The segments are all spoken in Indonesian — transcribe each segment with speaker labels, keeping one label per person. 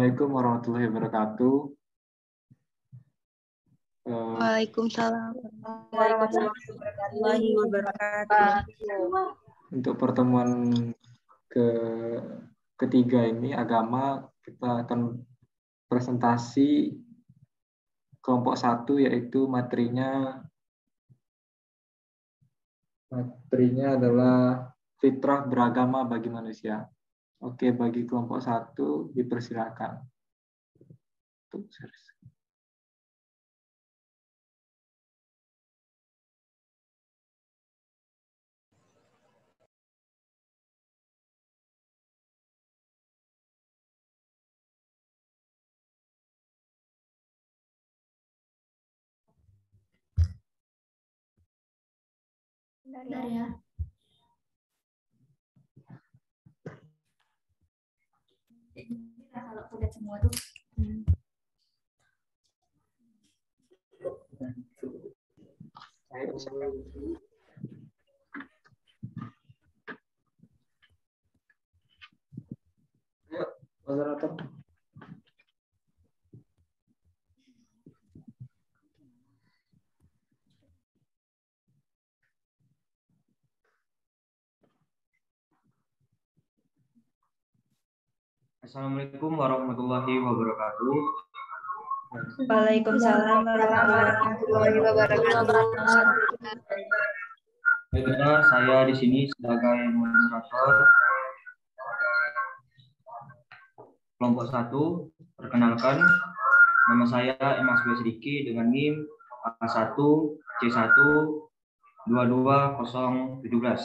Speaker 1: Assalamualaikum warahmatullahi wabarakatuh.
Speaker 2: Waalaikumsalam
Speaker 3: warahmatullahi wabarakatuh.
Speaker 1: Untuk pertemuan ketiga ini agama, kita akan presentasi kelompok 1, yaitu materinya adalah fitrah beragama bagi manusia. Oke, bagi kelompok 1 dipersilakan.
Speaker 4: Bentar ya. Kalau udah semua tuh.
Speaker 1: Moderator.
Speaker 5: Assalamualaikum warahmatullahi wabarakatuh.
Speaker 3: Waalaikumsalam warahmatullahi wabarakatuh.
Speaker 5: Baiklah, saya di sini sebagai moderator kelompok 1. Perkenalkan, nama saya Emas Sidiki dengan NIM A1C1222017,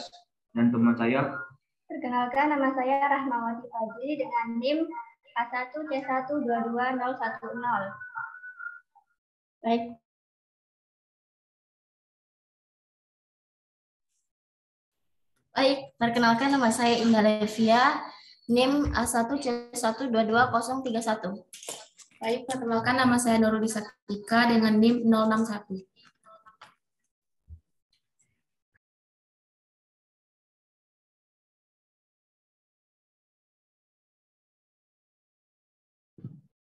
Speaker 5: dan teman saya.
Speaker 4: Perkenalkan, nama saya Rahmawati Fajri dengan NIM A1C122010. Baik. Perkenalkan, nama saya Indah Levia, NIM A1C122031. Baik, perkenalkan, nama saya Nurul Satika dengan NIM 061.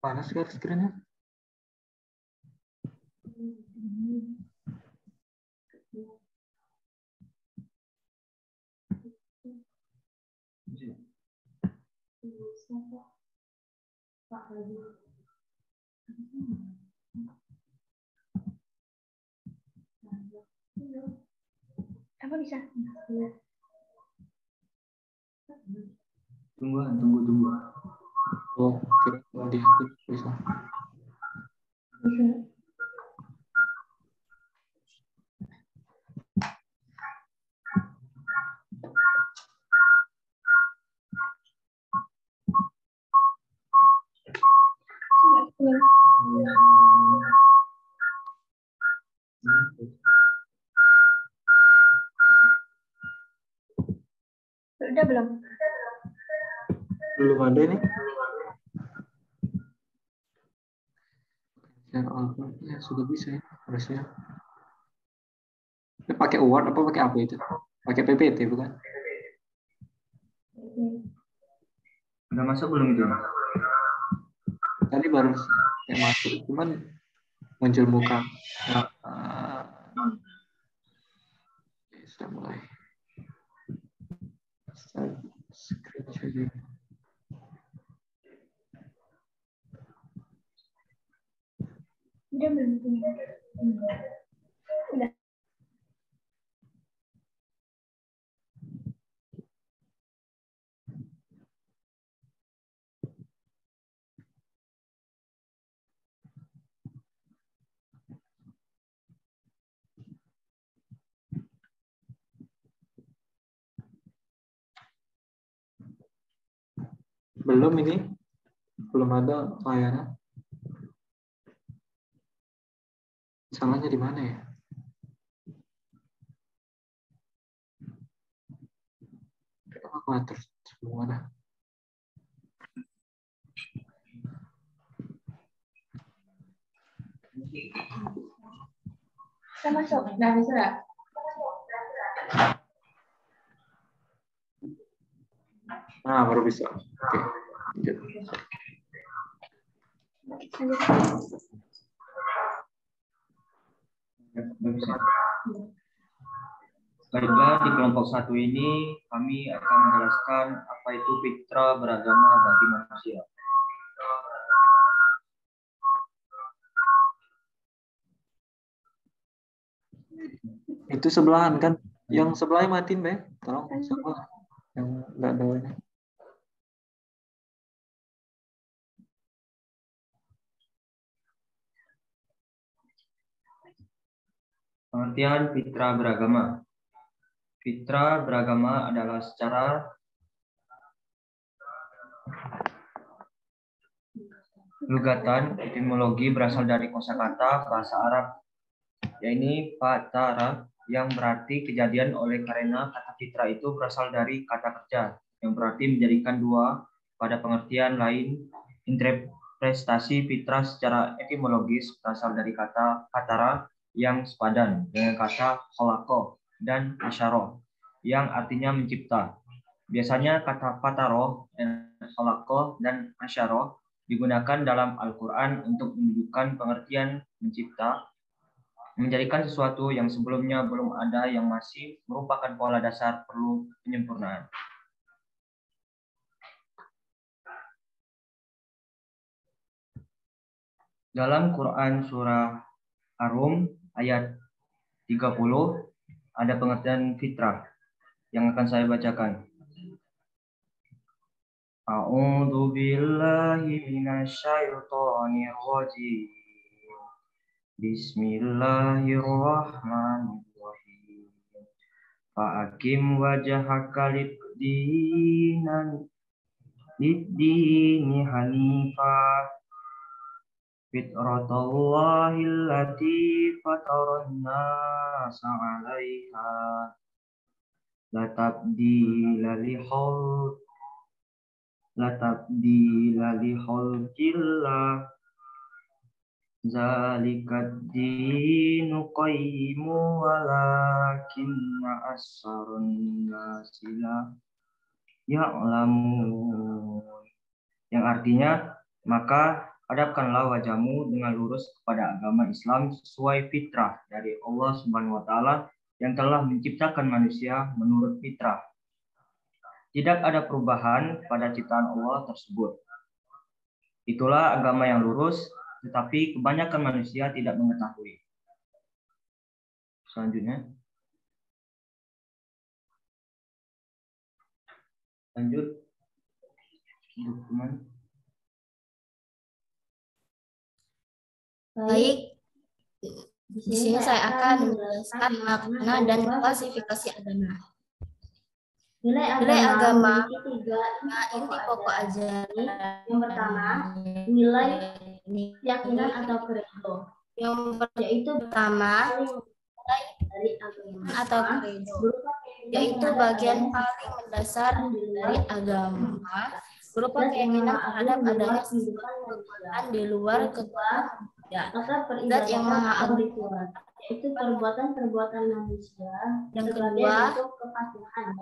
Speaker 1: Panas kan screen-nya?
Speaker 4: Apa bisa?
Speaker 5: Tunggu.
Speaker 1: Oh, kira mau dihapus bisa.
Speaker 4: Udah belum?
Speaker 1: Belum ada ini. Share all ya, sudah bisa ya harusnya. Ini pakai Word apa pakai apa itu? Pakai PPT bukan?
Speaker 5: Udah masuk belum itu?
Speaker 1: Tadi baru kayak masuk, cuman muncul muka. Oke, sudah mulai. Start screen sharing.
Speaker 4: Udah belum? Udah.
Speaker 1: Belum ini? Belum ada layanan. Salahnya di mana ya? Aku atur semua dah.
Speaker 4: Kita masuk. Nah, bisa.
Speaker 1: Nah, baru bisa. Oke. Lanjut.
Speaker 5: Ya, bagus ya. Baiklah, di kelompok 1 ini kami akan menjelaskan apa itu fitrah beragama bagi manusia.
Speaker 1: Itu sebelahan kan? Yang sebelahnya matiin, Be. Tolong sebelah. Yang enggak ada ini.
Speaker 5: Pengertian fitrah beragama. Fitrah beragama adalah secara lugatan etimologi berasal dari kosakata bahasa Arab, yaitu fatara, yang berarti kejadian oleh karena kata fitrah itu berasal dari kata kerja, yang berarti menjadikan dua. Pada pengertian lain, interpretasi fitrah secara etimologis berasal dari kata fatara yang sepadan dengan kata khalaqa dan asyara yang artinya mencipta. Biasanya kata fataro, khalaqa dan asyara digunakan dalam Al-Quran untuk menunjukkan pengertian mencipta, menjadikan sesuatu yang sebelumnya belum ada yang masih merupakan pola dasar perlu penyempurnaan. Dalam Quran surah Ar-Rum ayat 30 ada pengertian fitrah yang akan saya bacakan. A'udzu billahi minasyaitonir rajim. Bismillahirrahmanirrahim. Fa'akim wajhaka lid-dini hanifah fitratallahi allati fataran nasa 'alaiha la tabdila li khalqillah zalikad dinu qayyimu walakinna aksarun nasi la ya'lamun. Yang artinya, maka hadapkanlah wajahmu dengan lurus kepada agama Islam sesuai fitrah dari Allah Subhanahu wa taala yang telah menciptakan manusia menurut fitrah. Tidak ada perubahan pada ciptaan Allah tersebut. Itulah agama yang lurus, tetapi kebanyakan manusia tidak mengetahui. Selanjutnya. Lanjut. Dokumen.
Speaker 4: Baik, di sini saya akan menjelaskan makna dan klasifikasi agama. Nilai agama inti pokok ajaran.
Speaker 6: Yang pertama, nilai keyakinan atau credo.
Speaker 4: Yang pertama,
Speaker 6: Dari agama
Speaker 4: atau credo, yaitu bagian paling mendasar dari agama, berupa keyakinan terhadap adanya kekuatan di luar kekuatan Zat yang Maha Agung,
Speaker 6: yaitu perbuatan-perbuatan manusia.
Speaker 4: Yang kedua,
Speaker 6: bentuk kepatuhan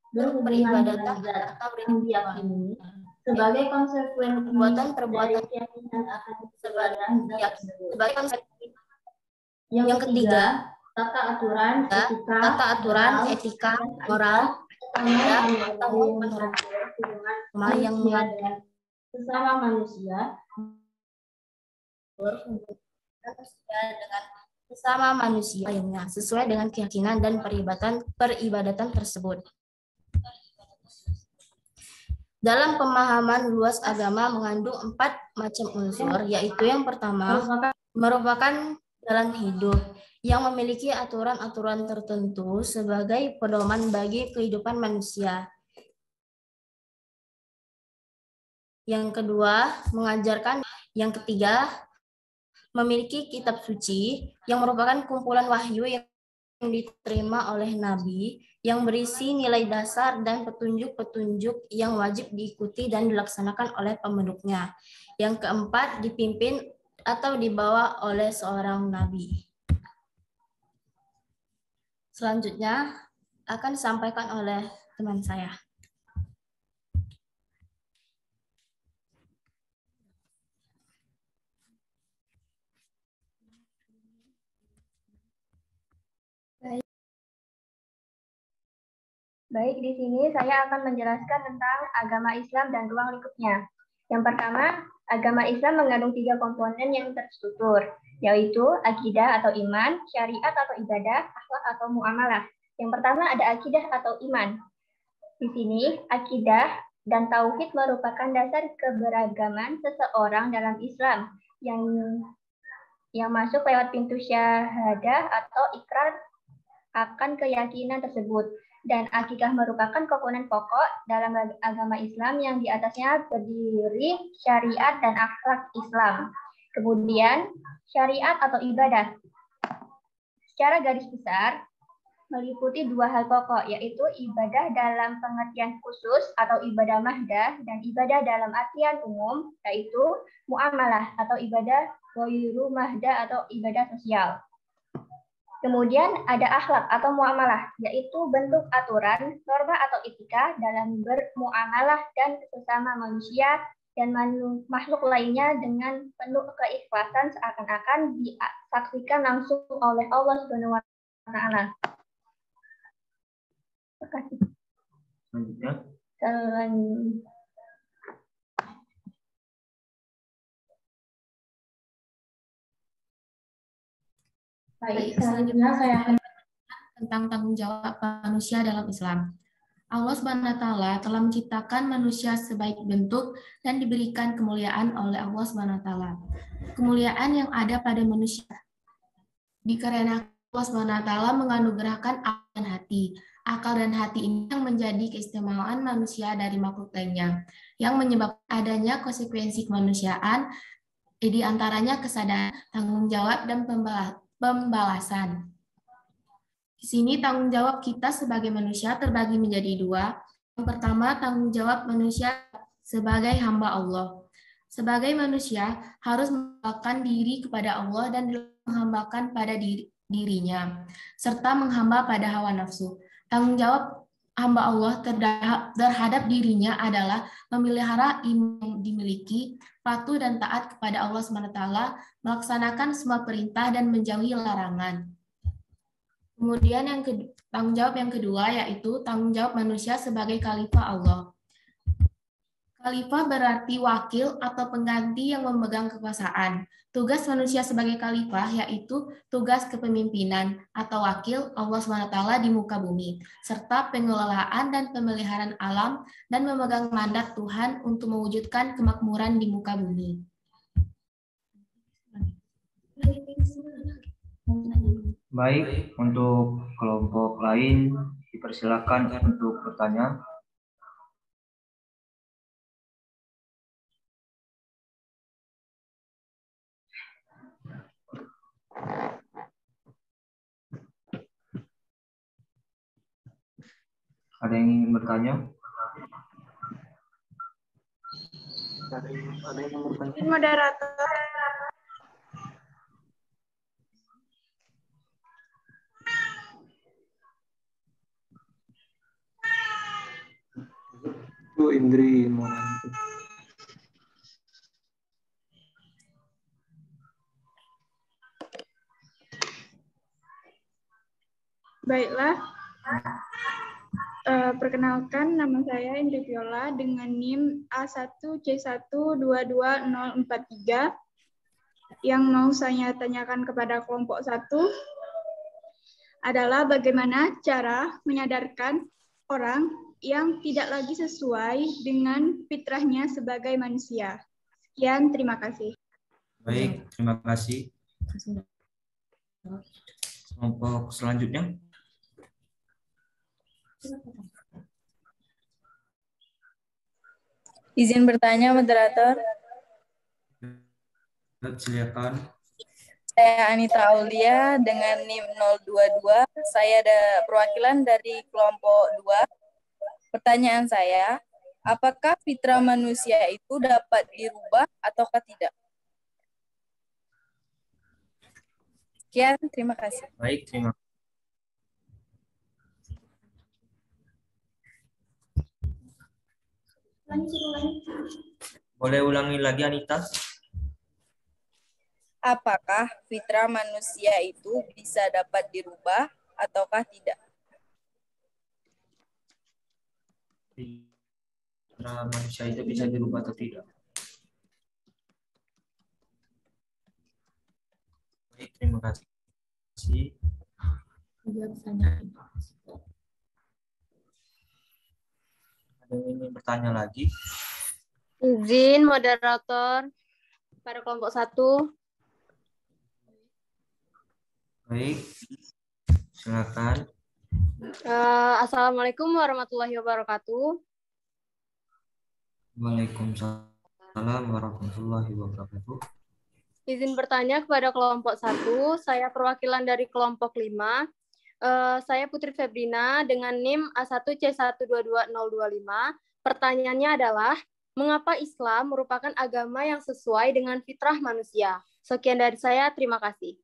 Speaker 6: dalam
Speaker 4: peribadatan
Speaker 6: atau diyakini sebagai konsekuensi
Speaker 4: perbuatan-perbuatan
Speaker 6: keyakinan akan
Speaker 4: sebagai
Speaker 6: yang ketiga, tata aturan etika, moral
Speaker 4: atau yang
Speaker 6: mengadili sesama manusia
Speaker 4: dengan sesama manusia lainnya sesuai dengan keyakinan dan peribadatan tersebut. Dalam pemahaman luas, agama mengandung 4 macam unsur, yaitu yang pertama merupakan jalan hidup yang memiliki aturan-aturan tertentu sebagai pedoman bagi kehidupan manusia. Yang kedua, mengajarkan. Yang ketiga, memiliki kitab suci yang merupakan kumpulan wahyu yang diterima oleh Nabi yang berisi nilai dasar dan petunjuk-petunjuk yang wajib diikuti dan dilaksanakan oleh pemeluknya. Yang keempat, dipimpin atau dibawa oleh seorang Nabi. Selanjutnya akan disampaikan oleh teman saya.
Speaker 7: Baik, di sini saya akan menjelaskan tentang agama Islam dan ruang lingkupnya. Yang pertama, agama Islam mengandung 3 komponen yang terstruktur, yaitu akidah atau iman, syariat atau ibadah, akhlak atau muamalah. Yang pertama ada akidah atau iman. Di sini, akidah dan tauhid merupakan dasar keberagaman seseorang dalam Islam yang masuk lewat pintu syahadah atau ikrar akan keyakinan tersebut. Dan akidah merupakan komponen pokok dalam agama Islam yang di atasnya berdiri syariat dan akhlak Islam. Kemudian syariat atau ibadah. Secara garis besar meliputi 2 hal pokok, yaitu ibadah dalam pengertian khusus atau ibadah mahdah dan ibadah dalam artian umum, yaitu muamalah atau ibadah ghairu mahdah atau ibadah sosial. Kemudian ada akhlak atau muamalah, yaitu bentuk aturan, norma atau etika dalam bermuamalah dan sesama manusia dan makhluk lainnya dengan penuh keikhlasan seakan-akan disaksikan langsung oleh Allah Subhanahu wa taala. Terima kasih.
Speaker 5: Selanjutnya.
Speaker 6: Baik, selanjutnya saya akan
Speaker 4: tentang tanggung jawab manusia dalam Islam. Allah SWT telah menciptakan manusia sebaik bentuk dan diberikan kemuliaan oleh Allah SWT. Kemuliaan yang ada pada manusia dikarenakan Allah SWT menganugerahkan akal dan hati. Akal dan hati ini yang menjadi keistimewaan manusia dari makhluk lainnya, yang menyebabkan adanya konsekuensi kemanusiaan, di antaranya kesadaran, tanggung jawab, dan pembalasan. Di sini tanggung jawab kita sebagai manusia terbagi menjadi 2. Yang pertama, tanggung jawab manusia sebagai hamba Allah. Sebagai manusia harus menghambakan diri kepada Allah dan menghambakan pada dirinya, serta menghamba pada hawa nafsu. Tanggung jawab hamba Allah terhadap dirinya adalah memelihara iman yang dimiliki, patuh dan taat kepada Allah SWT, melaksanakan semua perintah dan menjauhi larangan. Kemudian tanggung jawab yang kedua yaitu tanggung jawab manusia sebagai khalifah Allah. Khalifah berarti wakil atau pengganti yang memegang kekuasaan. Tugas manusia sebagai khalifah yaitu tugas kepemimpinan atau wakil Allah SWT di muka bumi, serta pengelolaan dan pemeliharaan alam dan memegang mandat Tuhan untuk mewujudkan kemakmuran di muka bumi.
Speaker 5: Baik, untuk kelompok lain dipersilakan untuk bertanya. Ada yang ingin bertanya?
Speaker 1: Ada yang bertanya?
Speaker 3: Moderator.
Speaker 1: Bu Indri mau nanti.
Speaker 3: Baiklah. Perkenalkan, nama saya Indri Viola dengan NIM A1C1222043. Yang mau saya tanyakan kepada kelompok 1 adalah bagaimana cara menyadarkan orang yang tidak lagi sesuai dengan fitrahnya sebagai manusia. Sekian, terima kasih.
Speaker 5: Baik, terima kasih. Kelompok selanjutnya.
Speaker 8: Izin bertanya, moderator.
Speaker 5: Silakan.
Speaker 8: Saya Anita Aulia dengan NIM 022. Saya ada perwakilan dari kelompok 2. Pertanyaan saya, apakah fitrah manusia itu dapat dirubah ataukah tidak? Sekian, terima kasih.
Speaker 5: Baik, terima kasih. Boleh ulangi lagi, Anita?
Speaker 8: Apakah fitrah manusia itu bisa dapat dirubah ataukah tidak?
Speaker 5: Fitrah manusia itu bisa dirubah atau tidak? Baik, terima kasih. Ada yang ingin bertanya lagi?
Speaker 9: Izin moderator pada kelompok 1.
Speaker 5: Baik, silakan.
Speaker 9: Assalamualaikum warahmatullahi wabarakatuh.
Speaker 5: Waalaikumsalam warahmatullahi wabarakatuh.
Speaker 9: Izin bertanya kepada kelompok 1. Saya perwakilan dari kelompok 5. Saya Putri Febrina dengan NIM A1C122025. Pertanyaannya adalah, mengapa Islam merupakan agama yang sesuai dengan fitrah manusia? Sekian dari saya, terima kasih.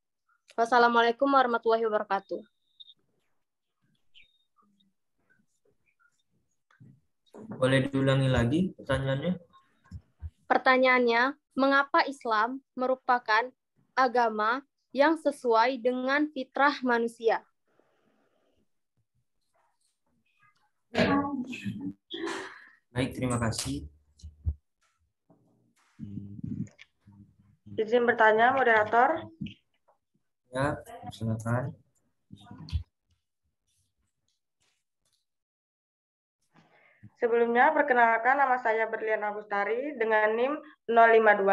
Speaker 9: Wassalamualaikum warahmatullahi wabarakatuh.
Speaker 5: Boleh diulangi lagi pertanyaannya?
Speaker 9: Pertanyaannya, mengapa Islam merupakan agama yang sesuai dengan fitrah manusia?
Speaker 5: Baik, terima kasih.
Speaker 10: Izin bertanya, moderator.
Speaker 5: Ya, silakan.
Speaker 10: Sebelumnya, perkenalkan nama saya Berlian Agustari dengan NIM 052.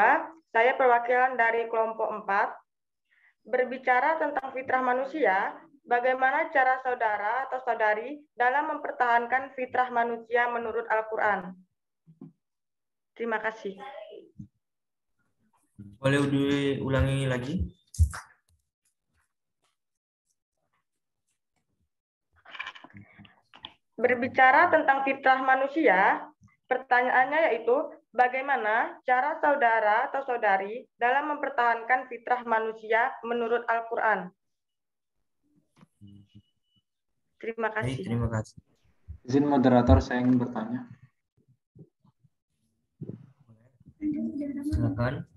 Speaker 10: Saya perwakilan dari kelompok 4. Berbicara tentang fitrah manusia, bagaimana cara saudara atau saudari dalam mempertahankan fitrah manusia menurut Al-Quran? Terima kasih.
Speaker 5: Boleh diulangi lagi?
Speaker 10: Berbicara tentang fitrah manusia, pertanyaannya yaitu bagaimana cara saudara atau saudari dalam mempertahankan fitrah manusia menurut Al-Quran? Terima kasih.
Speaker 5: Baik, terima kasih.
Speaker 1: Izin moderator, saya ingin bertanya.
Speaker 5: Silakan.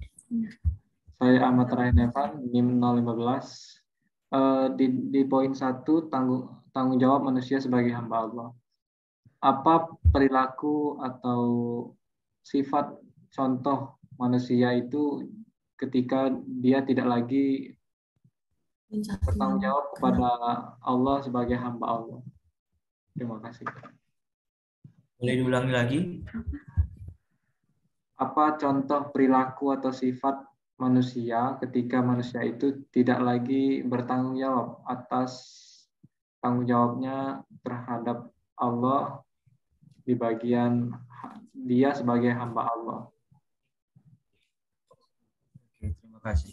Speaker 1: Saya Ahmad Rahim Evan, NIM 015. Di poin 1, tanggung jawab manusia sebagai hamba Allah. Apa perilaku atau sifat contoh manusia itu ketika dia tidak lagi bertanggung jawab kepada Allah sebagai hamba Allah? Terima kasih.
Speaker 5: Boleh diulangi lagi?
Speaker 1: Apa contoh perilaku atau sifat manusia ketika manusia itu tidak lagi bertanggung jawab atas tanggung jawabnya terhadap Allah di bagian dia sebagai hamba Allah?
Speaker 5: Oke, terima kasih.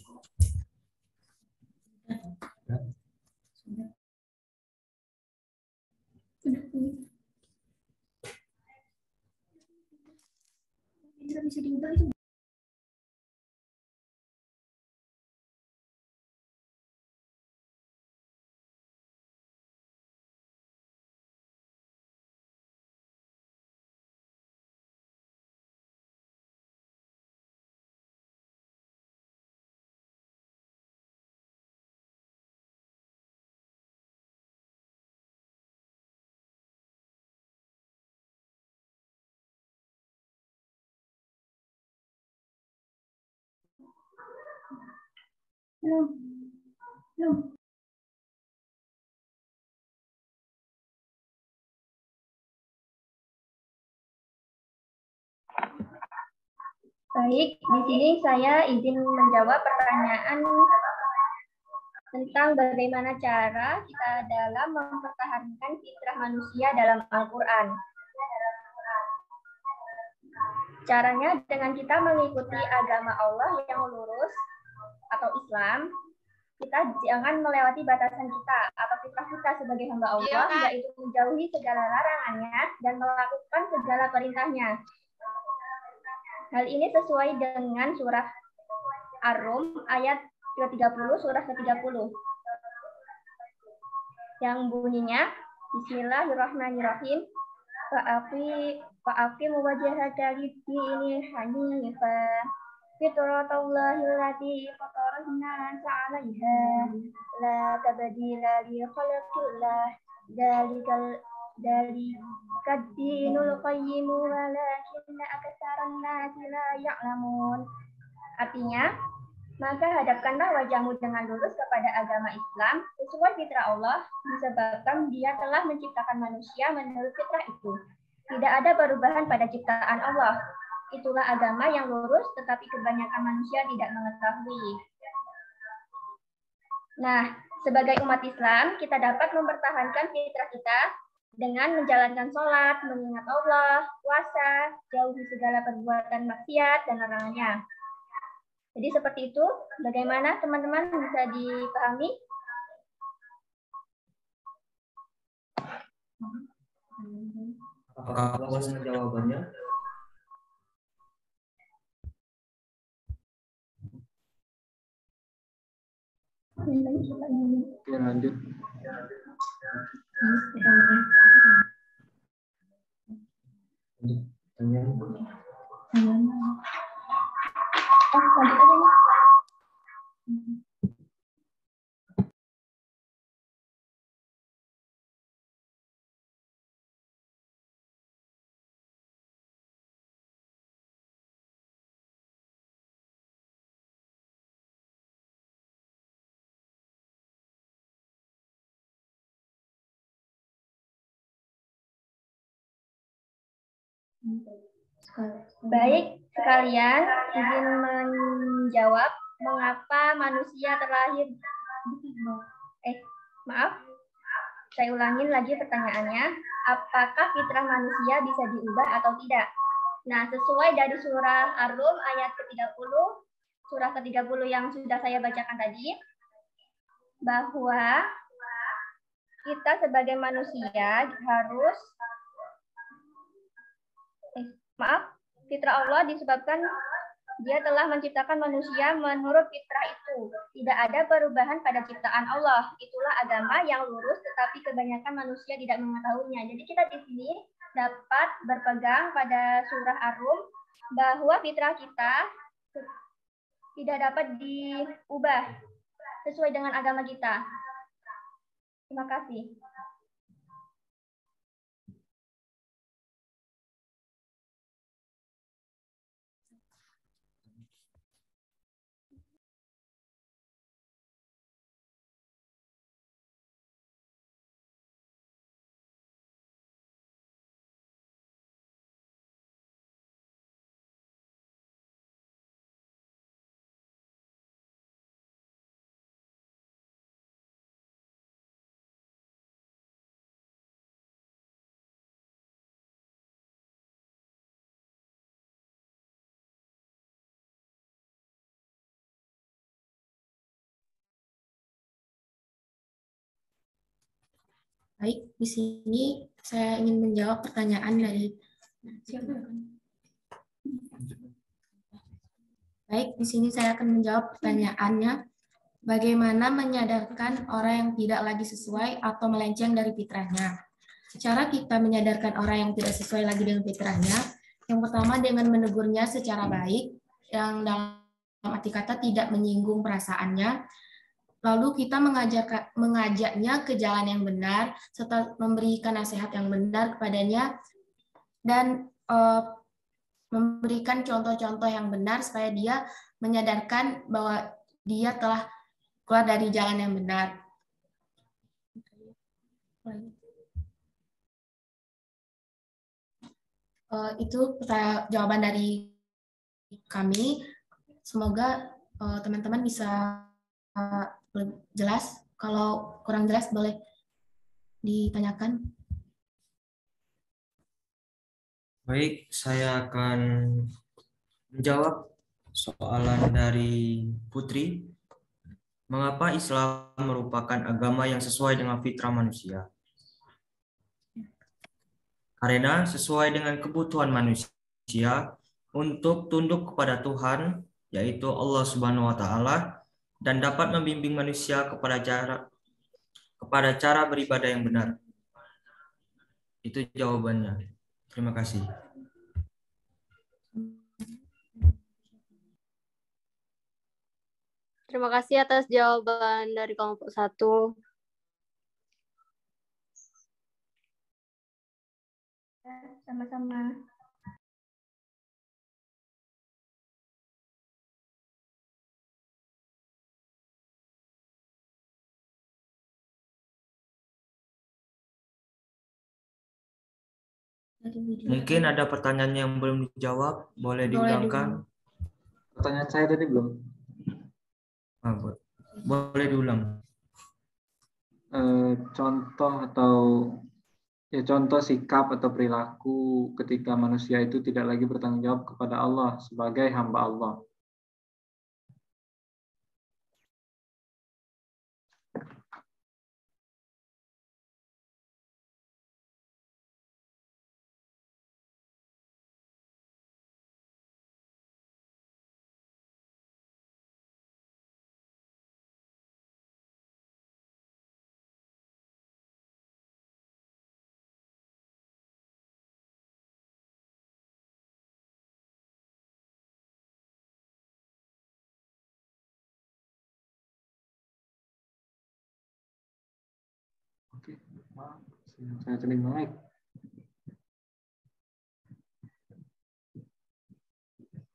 Speaker 7: Baik, di sini saya izin menjawab pertanyaan tentang bagaimana cara kita dalam mempertahankan fitrah manusia dalam Al-Quran. Caranya dengan kita mengikuti agama Allah yang lurus atau Islam, kita jangan melewati batasan kita atau fitrah kita sebagai hamba Allah, yaitu menjauhi segala larangannya dan melakukan segala perintahnya. Hal ini sesuai dengan surah Ar-Rum ayat 30, surah ke-30. Yang bunyinya, Bismillahirrahmanirrahim. Fa'aqim wajhaka lid-dini hanifan fitratallahi allati fatara an-nasa 'alaiha la tabdila li khalqillah Dzalika dinul qayyim walakinna aktsaran nasi la ya'lamun. Artinya, maka hadapkanlah wajahmu dengan lurus kepada agama Islam sesuai fitrah Allah, disebabkan Dia telah menciptakan manusia menurut fitrah itu. Tidak ada perubahan pada ciptaan Allah. Itulah agama yang lurus, tetapi kebanyakan manusia tidak mengetahui. Nah, sebagai umat Islam, kita dapat mempertahankan fitrah kita dengan menjalankan sholat, mengingat Allah, puasa, jauhi segala perbuatan maksiat dan larangannya. Jadi seperti itu, bagaimana teman-teman bisa dipahami?
Speaker 5: Apakah puas dengan jawabannya?
Speaker 1: Oke, lanjut.
Speaker 7: Baik, sekalian izin menjawab mengapa manusia terlahir. Saya ulangin lagi pertanyaannya. Apakah fitrah manusia bisa diubah atau tidak? Nah, sesuai dari surah Ar-Rum ayat ke-30, surah ke-30 yang sudah saya bacakan tadi, bahwa kita sebagai manusia harus fitrah Allah disebabkan Dia telah menciptakan manusia menurut fitrah itu. Tidak ada perubahan pada ciptaan Allah. Itulah agama yang lurus, tetapi kebanyakan manusia tidak mengetahuinya. Jadi kita di sini dapat berpegang pada surah Ar-Rum bahwa fitrah kita tidak dapat diubah sesuai dengan agama kita. Terima kasih.
Speaker 4: Baik, di sini saya ingin menjawab pertanyaan dari Baik, di sini saya akan menjawab pertanyaannya. Bagaimana menyadarkan orang yang tidak lagi sesuai atau melenceng dari fitrahnya? Cara kita menyadarkan orang yang tidak sesuai lagi dengan fitrahnya, yang pertama dengan menegurnya secara baik, yang dalam arti kata tidak menyinggung perasaannya. Lalu kita mengajaknya ke jalan yang benar, serta memberikan nasihat yang benar kepadanya, dan memberikan contoh-contoh yang benar supaya dia menyadarkan bahwa dia telah keluar dari jalan yang benar. Itu jawaban dari kami. Semoga teman-teman bisa jelas. Kalau kurang jelas boleh ditanyakan.
Speaker 5: Baik, saya akan menjawab soalan dari Putri. Mengapa Islam merupakan agama yang sesuai dengan fitrah manusia? Karena sesuai dengan kebutuhan manusia untuk tunduk kepada Tuhan, yaitu Allah Subhanahu wa Ta'ala, dan dapat membimbing manusia kepada cara beribadah yang benar. Itu jawabannya. Terima kasih.
Speaker 9: Terima kasih atas jawaban dari kelompok 1.
Speaker 7: sama-sama.
Speaker 5: Mungkin ada pertanyaan yang belum dijawab, boleh diulangkan.
Speaker 1: Pertanyaan saya tadi belum.
Speaker 5: Boleh diulang.
Speaker 1: Contoh atau contoh sikap atau perilaku ketika manusia itu tidak lagi bertanggung jawab kepada Allah sebagai hamba Allah. Oke, maaf, saya terima naik.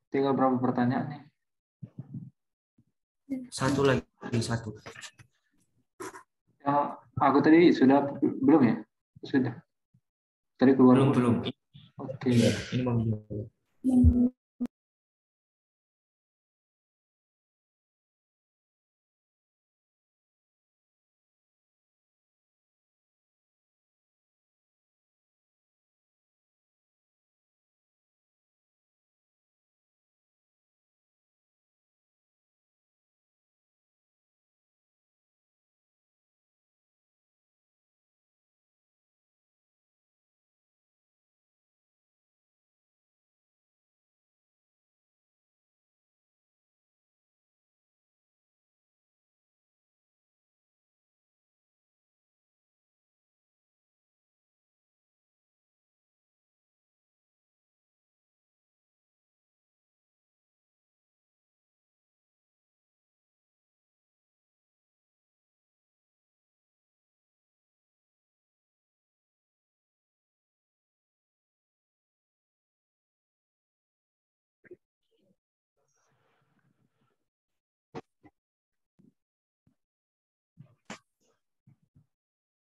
Speaker 1: Tinggal berapa pertanyaan nih?
Speaker 5: Satu lagi, satu.
Speaker 1: Yang aku tadi sudah belum ya? Sudah. Tadi keluar.
Speaker 5: Belum.
Speaker 1: Oke.
Speaker 5: Ini mau dijawab.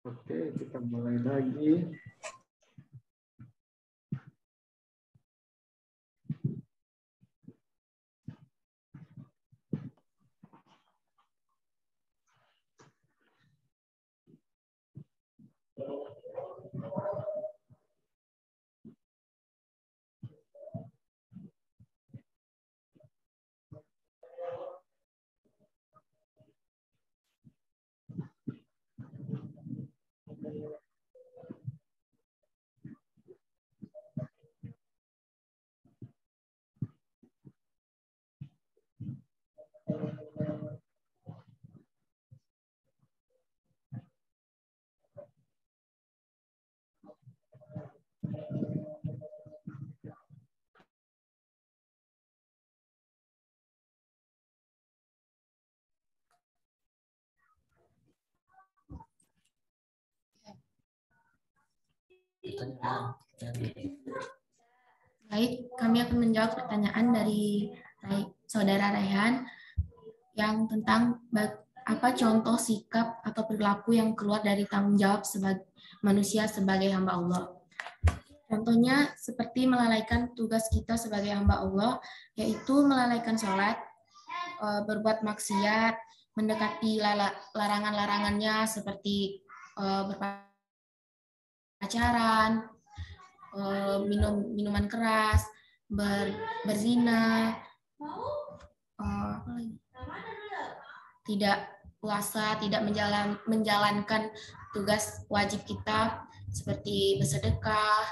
Speaker 1: Oke, kita mulai lagi.
Speaker 4: Baik, kami akan menjawab pertanyaan dari Saudara Raihan yang tentang apa contoh sikap atau perilaku yang keluar dari tanggung jawab sebagai manusia sebagai hamba Allah. Contohnya seperti melalaikan tugas kita sebagai hamba Allah, yaitu melalaikan sholat, berbuat maksiat, mendekati larangan-larangannya seperti berpacaran, minum minuman keras, berzina, tidak puasa, tidak menjalankan tugas wajib kita seperti bersedekah,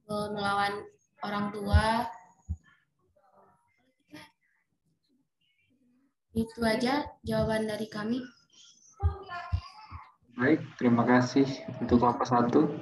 Speaker 4: melawan orang tua. Itu aja jawaban dari kami.
Speaker 1: Baik, terima kasih untuk kelompok 1.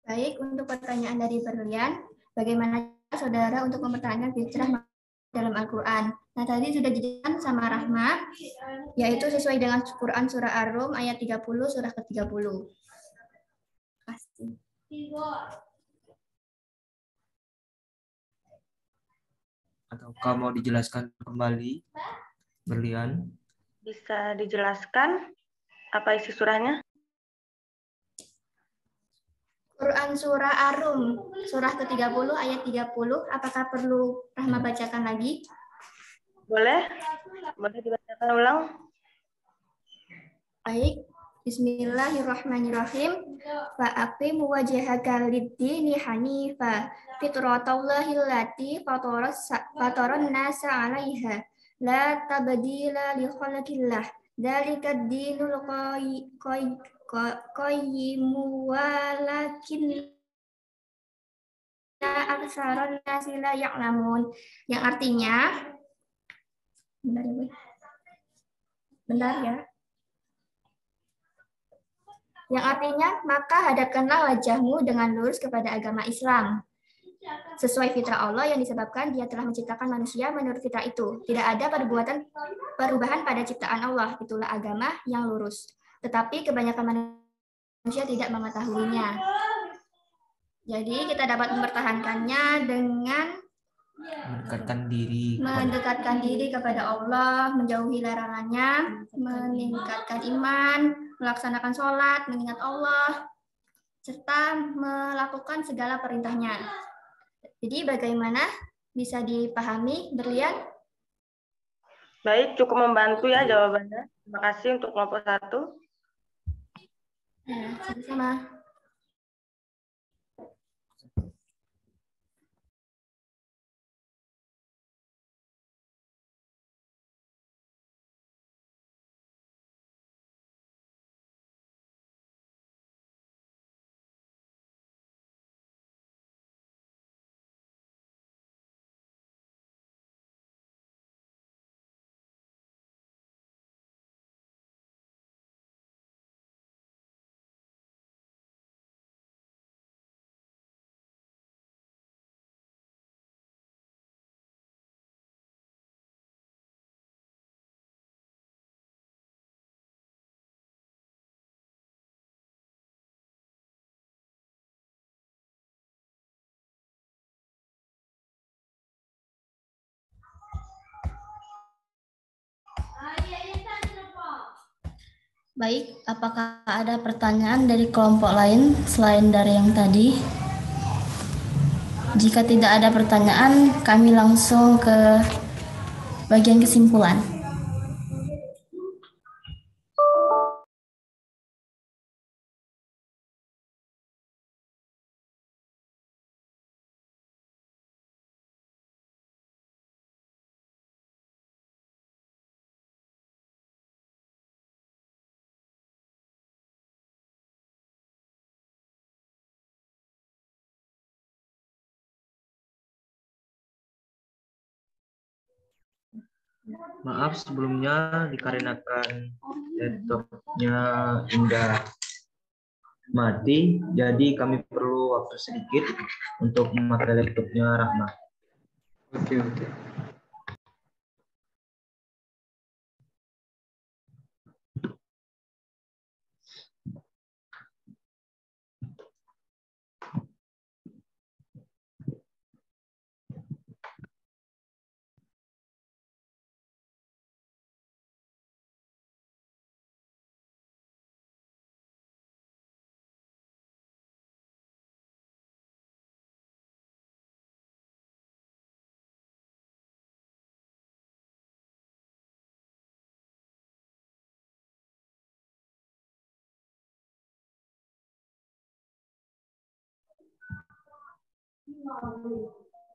Speaker 11: Baik, untuk pertanyaan dari Berlian, bagaimana saudara untuk mempertahankan fitrah dalam Al-Quran? Nah, tadi sudah dijelaskan sama Rahma, yaitu sesuai dengan Quran Surah Ar-Rum ayat 30, surah ke-30. Pasti.
Speaker 5: Atau mau dijelaskan kembali, Berlian?
Speaker 10: Bisa dijelaskan apa isi surahnya?
Speaker 11: Quran Surah Ar-Rum, surah ke-30 ayat 30. Apakah perlu Rahma bacakan lagi?
Speaker 10: Boleh? Boleh dibacakan ulang?
Speaker 11: Baik. Bismillahirrahmanirrahim. Fa'aqim wajhaka lid-dini hanifa fitratallahi allati fataran nasa 'alaiha la tabdila li khalqillah dzalika ad-dinul qayyimu walakin aktsarun nasi la ya'lamun. Yang artinya, bentar ya. Yang artinya, maka hadapkanlah wajahmu dengan lurus kepada agama Islam. Sesuai fitrah Allah yang disebabkan dia telah menciptakan manusia menurut fitrah itu. Tidak ada perubahan pada ciptaan Allah. Itulah agama yang lurus. Tetapi kebanyakan manusia tidak mengetahuinya. Jadi kita dapat mempertahankannya dengan mendekatkan diri kepada Allah, menjauhi larangannya, meningkatkan iman, melaksanakan sholat, mengingat Allah, serta melakukan segala perintahnya. Jadi bagaimana bisa dipahami, Berlian?
Speaker 10: Baik, cukup membantu ya jawabannya. Terima kasih untuk kelompok 1.
Speaker 11: Ya, sama-sama.
Speaker 4: Baik, apakah ada pertanyaan dari kelompok lain selain dari yang tadi? Jika tidak ada pertanyaan, kami langsung ke bagian kesimpulan.
Speaker 5: Maaf sebelumnya dikarenakan laptopnya Indah mati, jadi kami perlu waktu sedikit untuk memakai laptopnya Rahma.
Speaker 1: Oke.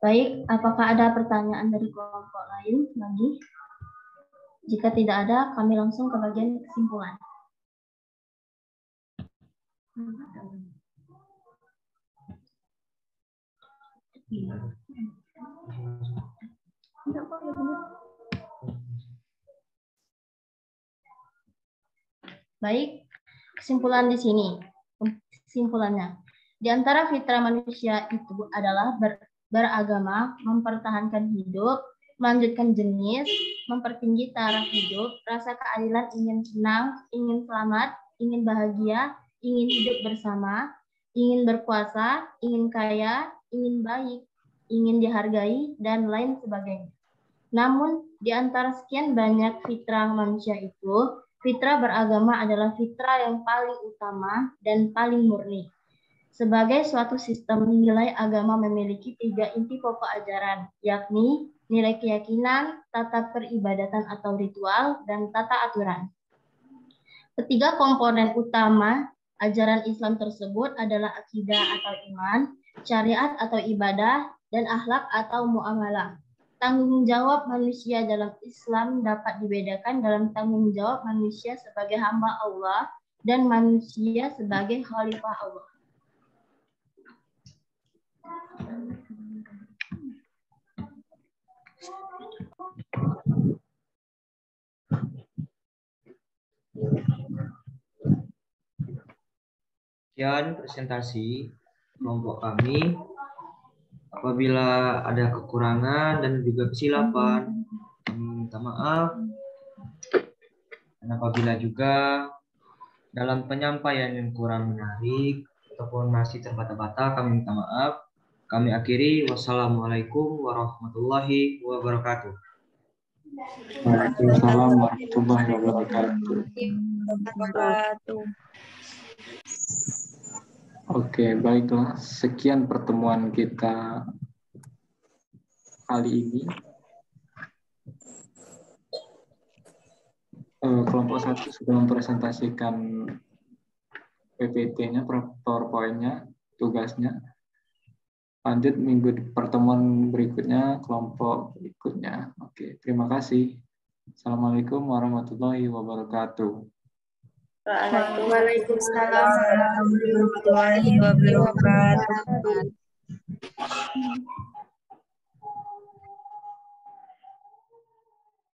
Speaker 4: Baik, apakah ada pertanyaan dari kelompok lain lagi? Jika tidak ada, kami langsung ke bagian kesimpulan. Baik, kesimpulan di sini. Kesimpulannya, di antara fitrah manusia itu adalah beragama, mempertahankan hidup, melanjutkan jenis, mempertinggi taraf hidup, rasa keadilan, ingin senang, ingin selamat, ingin bahagia, ingin hidup bersama, ingin berkuasa, ingin kaya, ingin baik, ingin dihargai, dan lain sebagainya. Namun, di antara sekian banyak fitrah manusia itu, fitrah beragama adalah fitrah yang paling utama dan paling murni. Sebagai suatu sistem nilai, agama memiliki 3 inti pokok ajaran, yakni nilai keyakinan, tata peribadatan atau ritual, dan tata aturan. Ketiga komponen utama ajaran Islam tersebut adalah akidah atau iman, syariat atau ibadah, dan akhlak atau muamalah. Tanggung jawab manusia dalam Islam dapat dibedakan dalam tanggung jawab manusia sebagai hamba Allah dan manusia sebagai khalifah Allah.
Speaker 5: Sekian presentasi kelompok kami. Apabila ada kekurangan dan juga kesilapan, kami minta maaf. Dan apabila juga dalam penyampaian yang kurang menarik ataupun masih terbata-bata, kami minta maaf. Kami akhiri. Wassalamualaikum warahmatullahi wabarakatuh.
Speaker 1: Waalaikumsalam warahmatullahi wabarakatuh. Oke, baiklah. Sekian pertemuan kita kali ini. Kelompok 1 sudah mempresentasikan PPT-nya, PowerPoint-nya, tugasnya. Lanjut pertemuan berikutnya, kelompok berikutnya. Oke, terima kasih. Assalamualaikum warahmatullahi wabarakatuh.
Speaker 6: Waalaikumsalam warahmatullahi wabarakatuh.